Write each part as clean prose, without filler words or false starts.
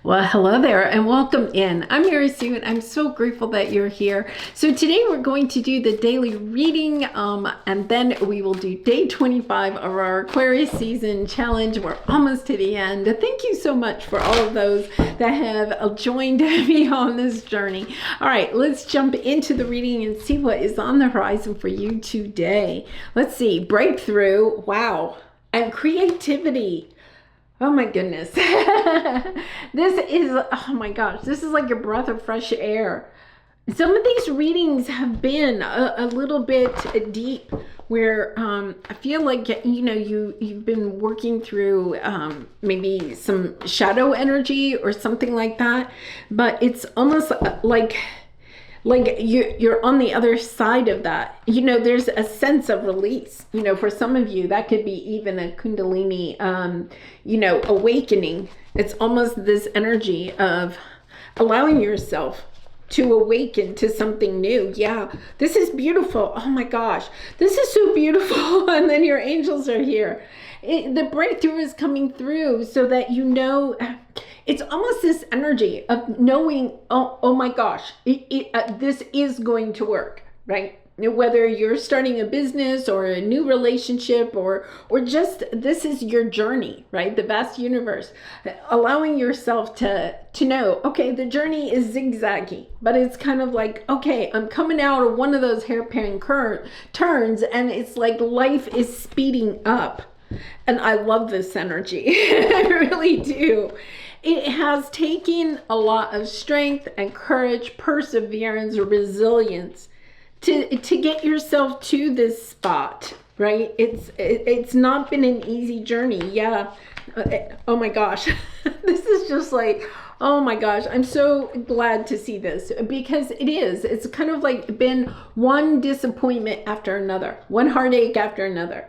Well, hello there and welcome in. I'm Mary Sue and I'm so grateful that you're here. So today we're going to do the daily reading and then we will do day 25 of our Aquarius season challenge. We're almost to the end. Thank you so much for all of those that have joined me on this journey. All right, let's jump into the reading and see what is on the horizon for you today. Let's see, breakthrough, wow, and creativity. Oh my goodness. This is, oh my gosh, this is like a breath of fresh air. Some of these readings have been a little bit deep where I feel like, you've been working through maybe some shadow energy or something like that. But it's almost like you're on the other side of that. There's a sense of release. For some of you, that could be even a Kundalini, awakening. It's almost this energy of allowing yourself to awaken to something new. Yeah, this is beautiful. Oh my gosh, this is so beautiful. And then your angels are here. The breakthrough is coming through so that it's almost this energy of knowing, oh my gosh, this is going to work, right? Whether you're starting a business or a new relationship or just this is your journey, right? The vast universe, allowing yourself to know, okay, the journey is zigzaggy, but it's kind of like, okay, I'm coming out of one of those hairpin turns and it's like life is speeding up. And I love this energy. I really do. It has taken a lot of strength and courage, perseverance, resilience to get yourself to this spot, right? It's not been an easy journey. Yeah. Oh my gosh. This is just like, oh my gosh, I'm so glad to see this because it's kind of like been one disappointment after another, one heartache after another.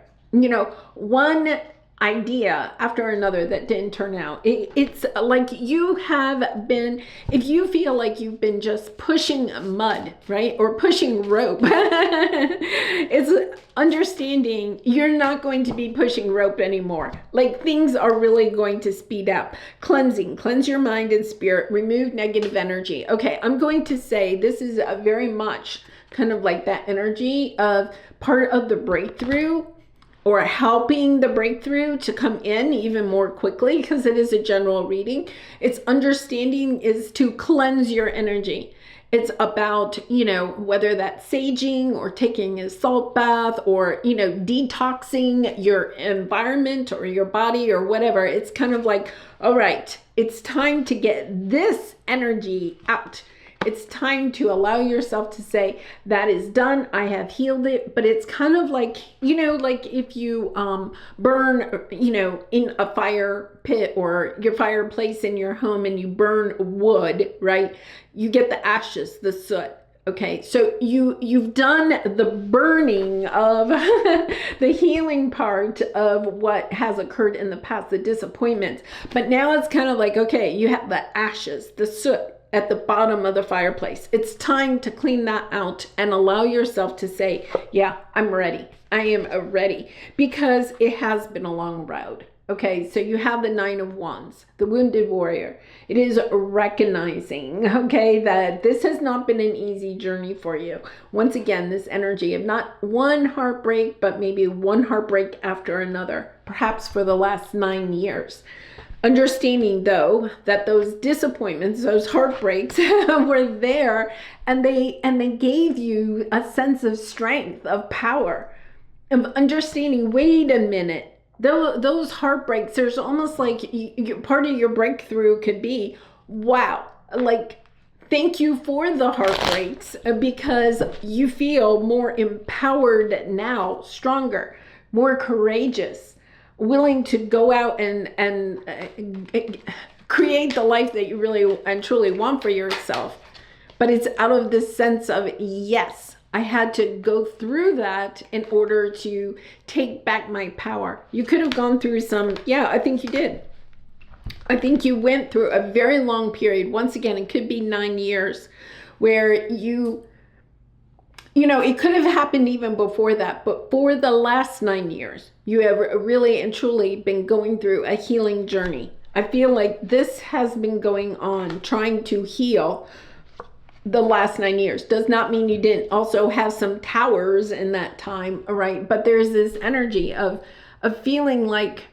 One idea after another that didn't turn out. It's like you have been, if you feel like you've been just pushing mud, right? Or pushing rope, it's understanding you're not going to be pushing rope anymore. Like things are really going to speed up. Cleanse your mind and spirit, remove negative energy. Okay, I'm going to say this is a very much kind of like that energy of part of the breakthrough, or helping the breakthrough to come in even more quickly, because it is a general reading. It's understanding is to cleanse your energy. It's about, whether that's saging or taking a salt bath or, detoxing your environment or your body or whatever. It's kind of like, all right, it's time to get this energy out. It's time to allow yourself to say, that is done, I have healed it. But it's kind of like, like if you burn, in a fire pit or your fireplace in your home and you burn wood, right? You get the ashes, the soot. Okay, so you've done the burning of the healing part of what has occurred in the past, the disappointments. But now it's kind of like, okay, you have the ashes, the soot at the bottom of the fireplace. It's time to clean that out and allow yourself to say, yeah, I'm ready. I am ready, because it has been a long road. Okay, so you have the Nine of Wands, the wounded warrior. It is recognizing, okay, that this has not been an easy journey for you. Once again, this energy of not one heartbreak, but maybe one heartbreak after another, perhaps for the last 9 years. Understanding, though, that those disappointments, those heartbreaks were there, and they gave you a sense of strength, of power, of understanding, wait a minute, those heartbreaks, there's almost like part of your breakthrough could be, wow, like, thank you for the heartbreaks, because you feel more empowered now, stronger, more courageous, willing to go out and create the life that you really and truly want for yourself. But it's out of this sense of, yes, I had to go through that in order to take back my power. You could have gone through some, yeah, I think you did. I think you went through a very long period. Once again, it could be 9 years where it could have happened even before that, but for the last 9 years, you have really and truly been going through a healing journey, I feel like this has been going on, trying to heal the last 9 years. Does not mean you didn't also have some towers in that time, right? But there's this energy of feeling like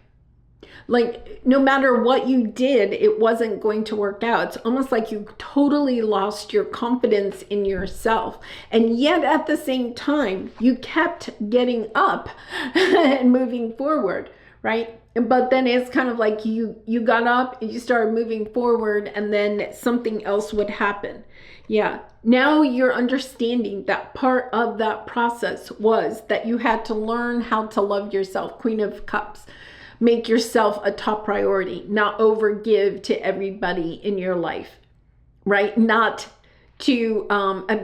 no matter what you did, it wasn't going to work out. It's almost like you totally lost your confidence in yourself. And yet at the same time, you kept getting up and moving forward, right? But then it's kind of like you got up and you started moving forward, and then something else would happen. Yeah. Now you're understanding that part of that process was that you had to learn how to love yourself. Queen of Cups. Make yourself a top priority, not overgive to everybody in your life, right? Not to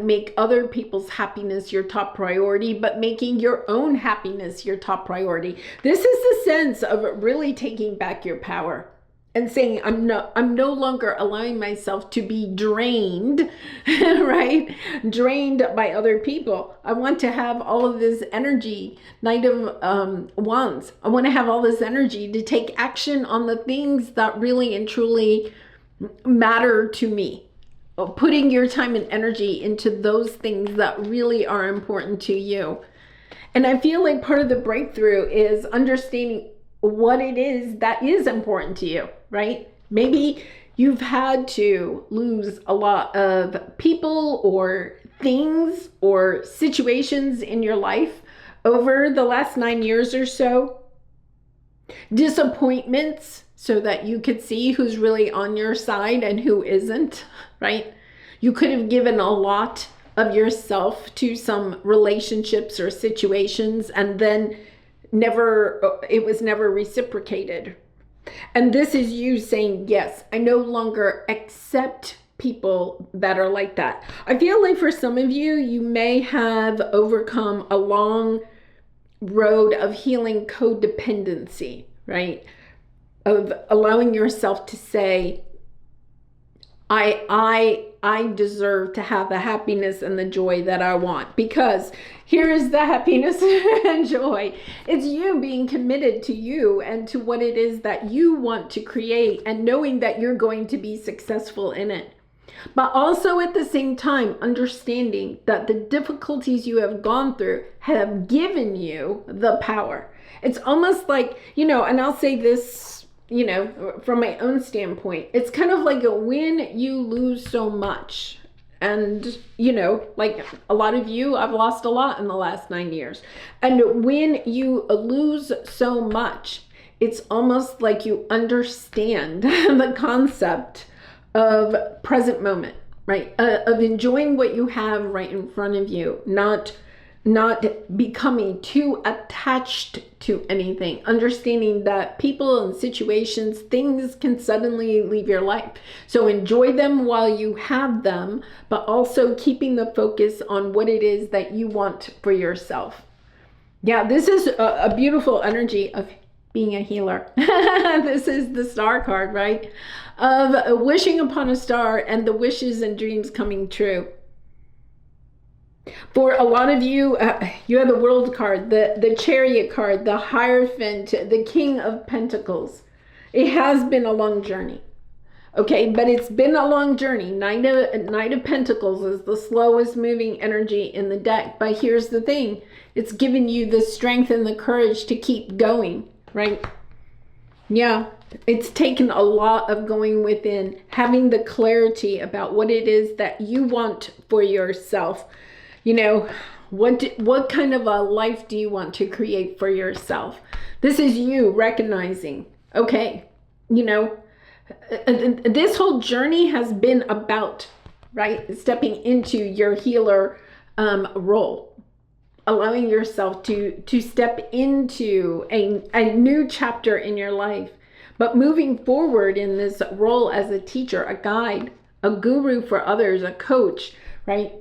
make other people's happiness your top priority, but making your own happiness your top priority. This is the sense of really taking back your power and saying, I'm no longer allowing myself to be drained, right? Drained by other people. I want to have all of this energy, Knight of Wands. I want to have all this energy to take action on the things that really and truly matter to me. Putting your time and energy into those things that really are important to you. And I feel like part of the breakthrough is understanding what it is that is important to you, right? Maybe you've had to lose a lot of people or things or situations in your life over the last 9 years or so. Disappointments, so that you could see who's really on your side and who isn't, right? You could have given a lot of yourself to some relationships or situations, and then it was never reciprocated. And this is you saying, yes, I no longer accept people that are like that. I feel like for some of you, you may have overcome a long road of healing codependency, right? Of allowing yourself to say, I deserve to have the happiness and the joy that I want, because here is the happiness and joy. It's you being committed to you and to what it is that you want to create, and knowing that you're going to be successful in it. But also at the same time, understanding that the difficulties you have gone through have given you the power. It's almost like, and I'll say this, from my own standpoint, it's kind of like when you lose so much, and, like a lot of you, I've lost a lot in the last 9 years. And when you lose so much, it's almost like you understand the concept of present moment, right? Of enjoying what you have right in front of you, not becoming too attached to anything, understanding that people and situations, things can suddenly leave your life. So enjoy them while you have them, but also keeping the focus on what it is that you want for yourself. Yeah, this is a beautiful energy of being a healer. This is the star card, right? Of wishing upon a star and the wishes and dreams coming true. For a lot of you, you have the World card, the Chariot card, the Hierophant, the King of Pentacles. It has been a long journey. Okay, but it's been a long journey. Knight of Pentacles is the slowest moving energy in the deck. But here's the thing. It's given you the strength and the courage to keep going, right? Yeah, it's taken a lot of going within, having the clarity about what it is that you want for yourself. What kind of a life do you want to create for yourself? This is you recognizing, okay, this whole journey has been about, right, stepping into your healer role, allowing yourself to step into a new chapter in your life, but moving forward in this role as a teacher, a guide, a guru for others, a coach, right?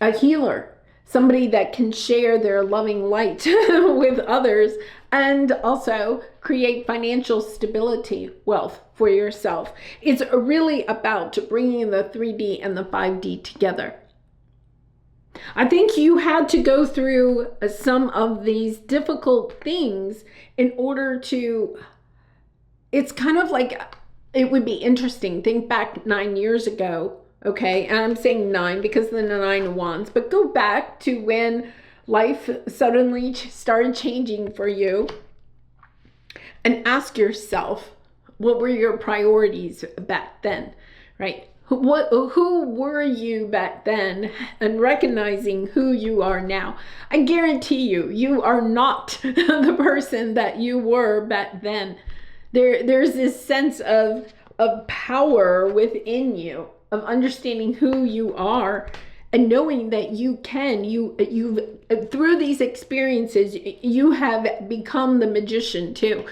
A healer, somebody that can share their loving light with others, and also create financial stability, wealth for yourself. It's really about bringing the 3D and the 5D together. I think you had to go through some of these difficult things in order to, it's kind of like it would be interesting. Think back 9 years ago, okay? And I'm saying 9 because of the 9 of Wands, but go back to when life suddenly started changing for you and ask yourself, what were your priorities back then, right? Who were you back then, and recognizing who you are now. I guarantee you, you are not the person that you were back then. There's this sense of power within you, of understanding who you are and knowing that you can, you've through these experiences, you have become the magician too.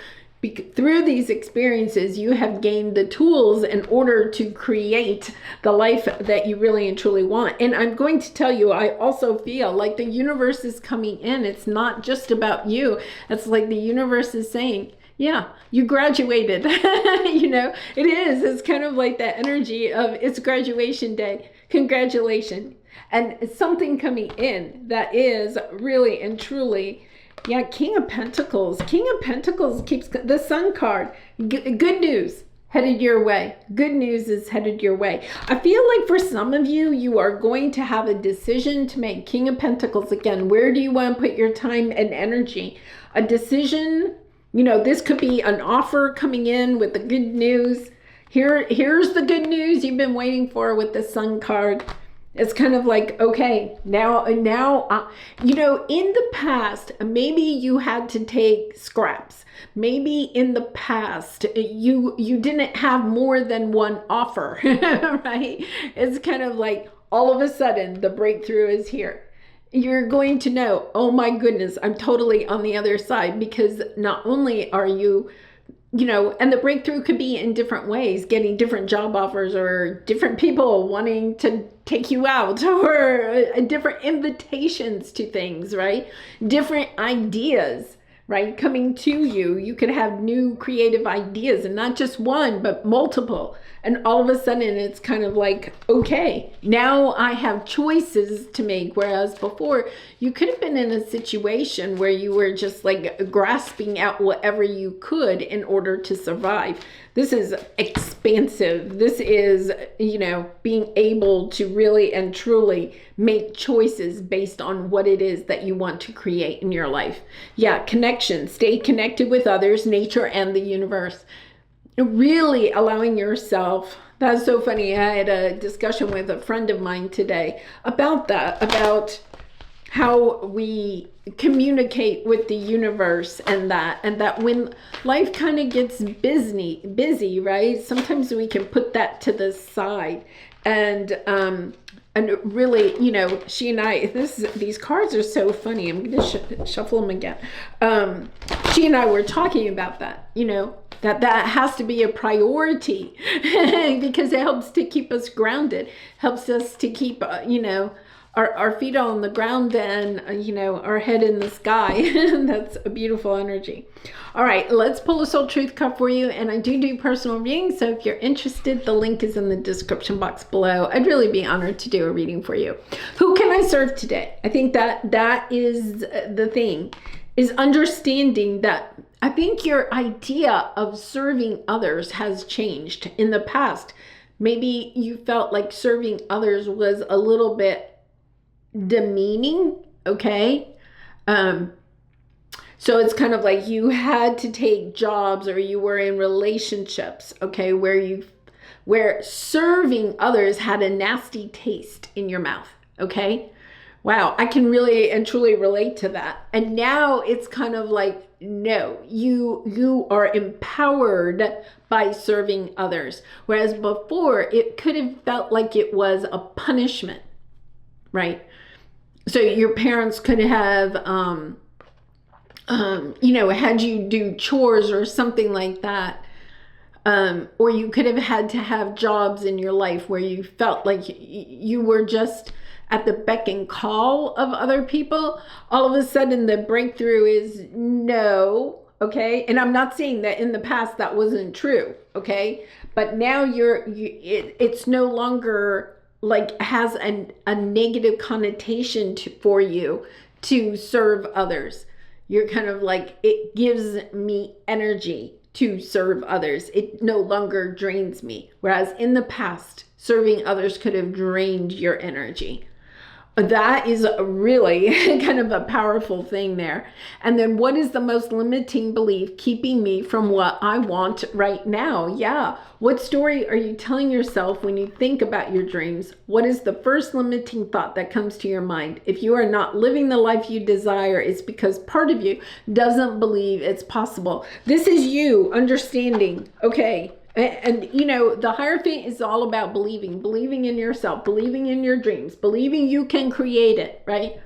Through these experiences, you have gained the tools in order to create the life that you really and truly want. And I'm going to tell you, I also feel like the universe is coming in. It's not just about you. It's like the universe is saying, yeah, you graduated. You know, it is. It's kind of like that energy of it's graduation day. Congratulations. And it's something coming in that is really and truly, yeah, King of Pentacles. King of Pentacles keeps the Sun card. Good news headed your way. Good news is headed your way. I feel like for some of you, you are going to have a decision to make. King of Pentacles again. Where do you want to put your time and energy? A decision. You know, this could be an offer coming in with the good news. Here's the good news you've been waiting for with the Sun card. It's kind of like, okay, now, you know, in the past, maybe you had to take scraps. Maybe in the past, you didn't have more than one offer, right? It's kind of like all of a sudden the breakthrough is here. You're going to know, oh my goodness, I'm totally on the other side, because not only are you, you know, and the breakthrough could be in different ways, getting different job offers or different people wanting to take you out, or different invitations to things, right? Different ideas, right? Coming to you. You could have new creative ideas, and not just one, but multiple. And all of a sudden it's kind of like, okay, now I have choices to make. Whereas before you could have been in a situation where you were just like grasping at whatever you could in order to survive. This is expansive. This is, you know, being able to really and truly make choices based on what it is that you want to create in your life. Yeah, connection. Stay connected with others, nature, and the universe. Really allowing yourself. That's so funny. I had a discussion with a friend of mine today about that, about how we communicate with the universe, and that when life kind of gets busy, right? Sometimes we can put that to the side, and really, you know, she and I, these cards are so funny. I'm going to shuffle them again. She and I were talking about that, you know, that has to be a priority because it helps to keep us grounded, helps us to keep, you know, our feet on the ground and, you know, our head in the sky. That's a beautiful energy. All right, let's pull a soul truth card for you. And I do personal readings. So if you're interested, the link is in the description box below. I'd really be honored to do a reading for you. Who can I serve today? I think that is the thing, is understanding that I think your idea of serving others has changed. In the past, maybe you felt like serving others was a little bit demeaning, okay? So it's kind of like you had to take jobs, or you were in relationships, okay, where serving others had a nasty taste in your mouth, okay? Wow, I can really and truly relate to that. And now it's kind of like, no, you are empowered by serving others. Whereas before, it could have felt like it was a punishment, right? So your parents could have, you know, had you do chores or something like that. Or you could have had to have jobs in your life where you felt like you were just at the beck and call of other people. All of a sudden the breakthrough is no, okay? And I'm not saying that in the past that wasn't true, okay? But now it's no longer like has a negative connotation for you to serve others. You're kind of like, it gives me energy, to serve others. It no longer drains me. Whereas in the past, serving others could have drained your energy. That is really kind of a powerful thing there. And then what is the most limiting belief keeping me from what I want right now? Yeah. What story are you telling yourself when you think about your dreams? What is the first limiting thought that comes to your mind? If you are not living the life you desire, it's because part of you doesn't believe it's possible. This is you understanding, okay, and you know, the Hierophant is all about believing in yourself, believing in your dreams, believing you can create it, right?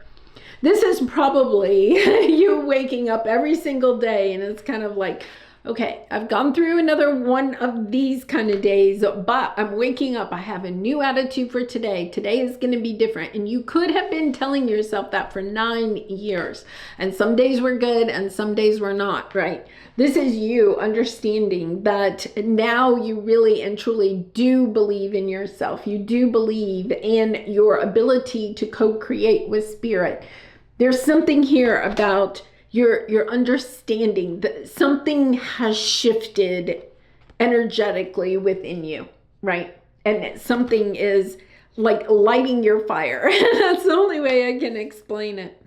This is probably you waking up every single day and it's kind of like, okay, I've gone through another one of these kind of days, but I'm waking up. I have a new attitude for today. Today is going to be different. And you could have been telling yourself that for 9 years. And some days were good and some days were not, right? This is you understanding that now you really and truly do believe in yourself. You do believe in your ability to co-create with spirit. There's something here about your understanding that something has shifted energetically within you, right? And something is like lighting your fire. That's the only way I can explain it.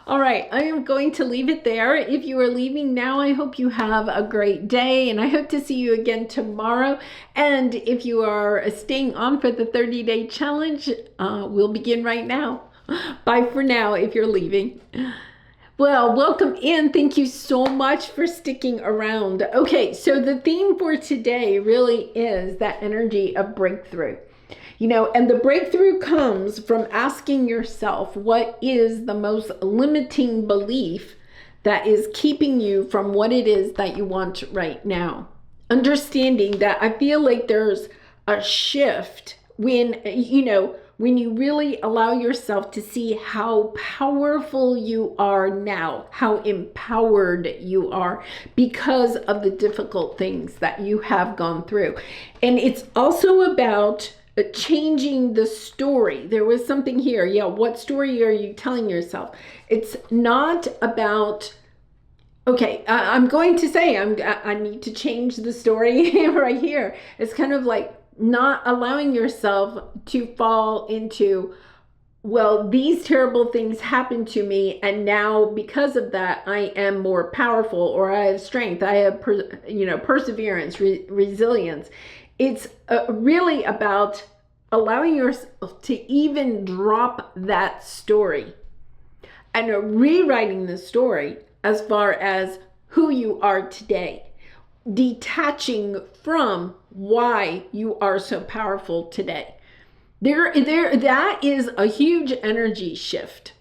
All right, I am going to leave it there. If you are leaving now, I hope you have a great day and I hope to see you again tomorrow. And if you are staying on for the 30-day challenge, we'll begin right now. Bye for now if you're leaving. Well, welcome in. Thank you so much for sticking around. Okay, so the theme for today really is that energy of breakthrough. You know, and the breakthrough comes from asking yourself, what is the most limiting belief that is keeping you from what it is that you want right now? Understanding that I feel like there's a shift when, you know, when you really allow yourself to see how powerful you are now, how empowered you are because of the difficult things that you have gone through. And it's also about changing the story. There was something here. Yeah, what story are you telling yourself? It's not about, okay, I'm going to say I need to change the story right here. It's kind of like not allowing yourself to fall into, well, these terrible things happened to me and now because of that I am more powerful, or I have strength, I have perseverance, resilience. It's really about allowing yourself to even drop that story and rewriting the story as far as who you are today, detaching from why you are so powerful today. That is a huge energy shift,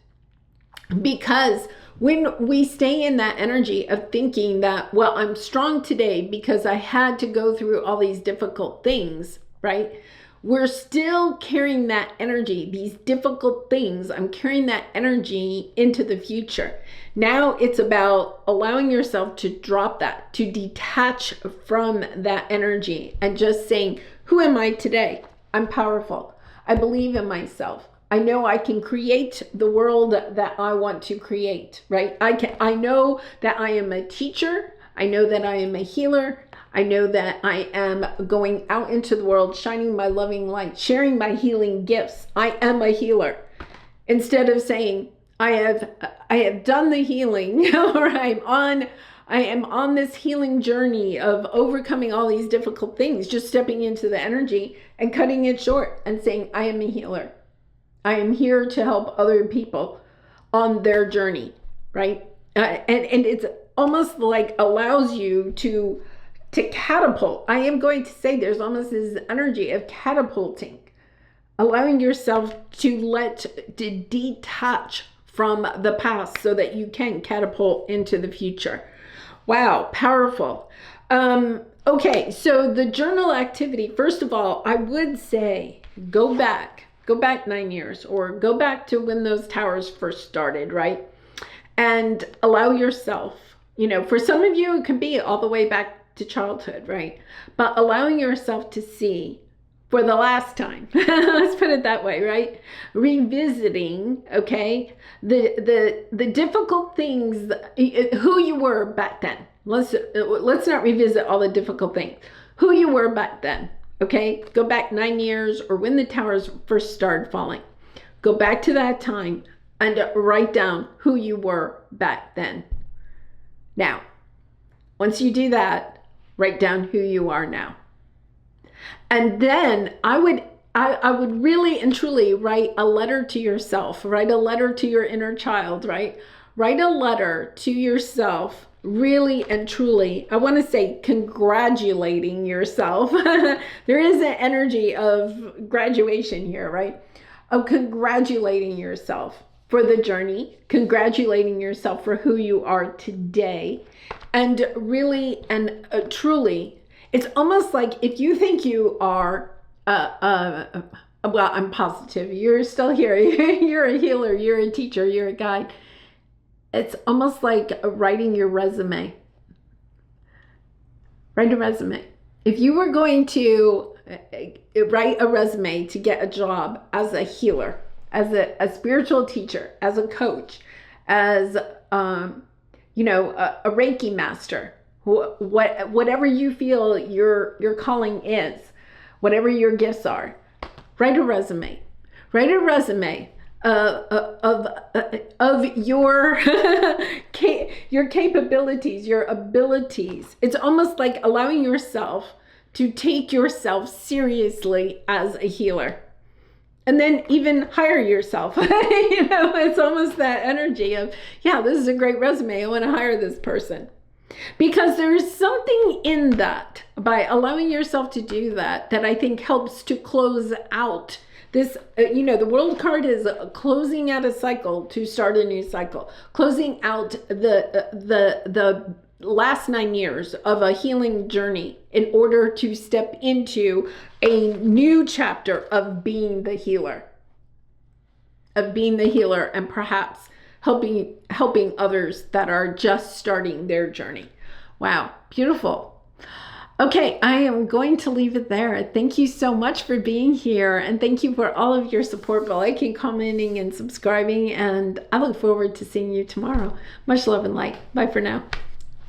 because when we stay in that energy of thinking that, well, I'm strong today because I had to go through all these difficult things, right? We're still carrying that energy, these difficult things. I'm carrying that energy into the future. Now it's about allowing yourself to drop that, to detach from that energy and just saying, who am I today? I'm powerful. I believe in myself. I know I can create the world that I want to create, right? I know that I am a teacher. I know that I am a healer. I know that I am going out into the world, shining my loving light, sharing my healing gifts. I am a healer. Instead of saying, I have done the healing, or I am on this healing journey of overcoming all these difficult things, just stepping into the energy and cutting it short and saying, I am a healer. I am here to help other people on their journey, right? And it's almost like allows you to catapult. I am going to say there's almost this energy of catapulting, allowing yourself to detach from the past so that you can catapult into the future. Wow, powerful. Okay, so the journal activity, first of all, I would say go back 9 years, or go back to when those towers first started, right? And allow yourself, for some of you, it could be all the way back to childhood, right? But allowing yourself to see for the last time, let's put it that way, right? Revisiting, okay, the difficult things, who you were back then. let's not revisit all the difficult things. Who you were back then, okay? Go back 9 years, or when the towers first started falling. Go back to that time and write down who you were back then. Now, once you do that, write down who you are now. And then I would really and truly write a letter to yourself, write a letter to your inner child, right? Write a letter to yourself, really and truly. I want to say congratulating yourself. There is an energy of graduation here, right? Of congratulating yourself for the journey, congratulating yourself for who you are today. And really and truly, it's almost like if you think you are, well, I'm positive, you're still here, you're a healer, you're a teacher, you're a guide. It's almost like writing your resume. Write a resume. If you were going to write a resume to get a job as a healer, as a spiritual teacher, as a coach, as a Reiki master, whatever you feel your calling is, whatever your gifts are, write a resume. Write a resume of your your capabilities, your abilities. It's almost like allowing yourself to take yourself seriously as a healer. And then even hire yourself. It's almost that energy of, yeah, this is a great resume. I want to hire this person. Because there's something in that, by allowing yourself to do that I think helps to close out this, the world card is closing out a cycle to start a new cycle, closing out the last 9 years of a healing journey in order to step into a new chapter of being the healer, and perhaps helping others that are just starting their journey. Wow, beautiful. Okay, I am going to leave it there. Thank you so much for being here, and thank you for all of your support by liking, commenting, and subscribing, and I look forward to seeing you tomorrow. Much love and light. Bye for now.